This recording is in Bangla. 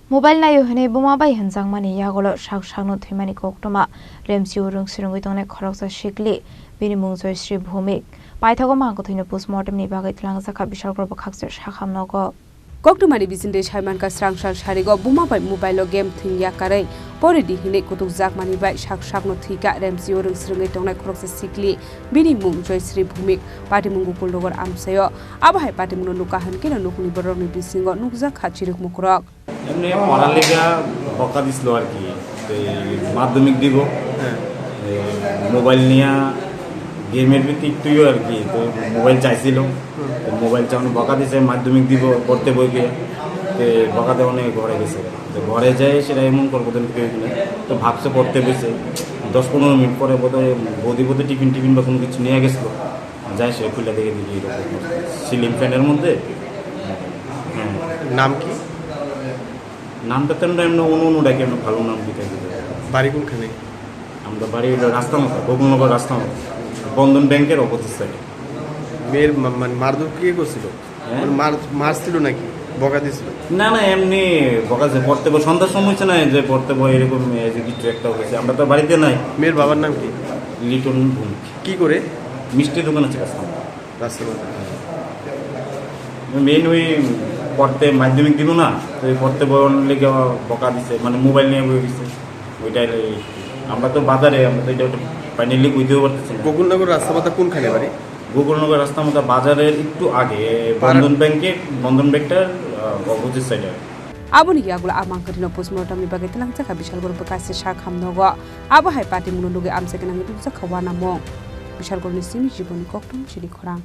Mobile Naio hene Bumabai Hunjakmani Yakulo Sak Sakno Thwimani Koktwma Remchio Rwngswrwngwi Tongnai Khoroksa Sikli Bini Mung Joyshree Bhowmik Paithango Mangkwthwino Post-Mortemni Bagwi Twlangjakha Bishalgarh Bwkhaste Sakham Nogo Koktwmani bisinde Chaiman ka srangsar sharigo Bumabai mobile game Tongnai Poredi hine kutukjakmani bai Sak Sakno Thwikha Remchio Rwngswrwngwi Tongnai Khoroksa Sikli Bini Mung Joyshree Bhowmik Paithango Kulogor amsayo abahai Paithango nukahan kena nukni boroni bisingo Tongnjakha chiruk mukrok এমনি পড়ালেখা বকা দিছিল আর কি মাধ্যমিক দিব মোবাইল নিয়ে গেমের ভিত্তি একটুও আর কি তো মোবাইল চাইছিল মোবাইল চাওয়ানো বকা দিছে মাধ্যমিক দিব পড়তে বই গিয়ে বকা দেওয়া অনেক ঘরে গেছে তো ঘরে যায় সেটা এমন করবো তো ভাবছে পড়তে বসে 10-15 মিনিট পরে বোধহয় বৌদি টিফিন বা কোনো কিছু নিয়ে গেছিলো যাই সে খুলে দেখে দিই এরকম সিলিং ফ্যানের মধ্যে নাম কি নামটা তো আমরা অনু ডাকি আমরা ভালো নাম দিতে বাড়ি কোনখানে আমরা বাড়ি রাস্তা মতো গোকুলনগর রাস্তা মতো বন্ধন ব্যাংকের অপোজিট সাইডে মেয়ের মারধর কে করছিল মারছিল নাকি বকা দিছিল না এমনি বকা যে পড়তে বই সন্ধ্যার সময় হচ্ছে না যে পড়তে বই এরকম যে কিছু একটা হয়েছে আমরা তো বাড়িতে নাই মেয়ের বাবার নাম কি লিটন ভূমিক কি করে মিষ্টি দোকান আছে রাস্তা মেন ওই পড়তে মাধ্যমিক দিব না তো পড়তে বই লেগে বকা দিছে মানে মোবাইল নিয়ে বই দিছে ওইটাই আমরা তো বাজারে আমরা তো এটা ফাইনালি বুঝতেও পারতেছি না গোকুলনগর রাস্তা মাথা কোনখানে বাড়ি গোকুলনগর রাস্তা মতো বাজারের একটু আগে বন্ধন ব্যাংকটার অপোজিট সাইডে Aboni Yakulo Mangkwthwino Post-Mortemni Bagwi Twlangjakha Bishalgarh Bwkhaste Sakham Nogo abahai Paithango nuge amsakenang Tongnai Khoroksa Mung Bishalgarh ni simi jiboni Koktwma Chini Khorang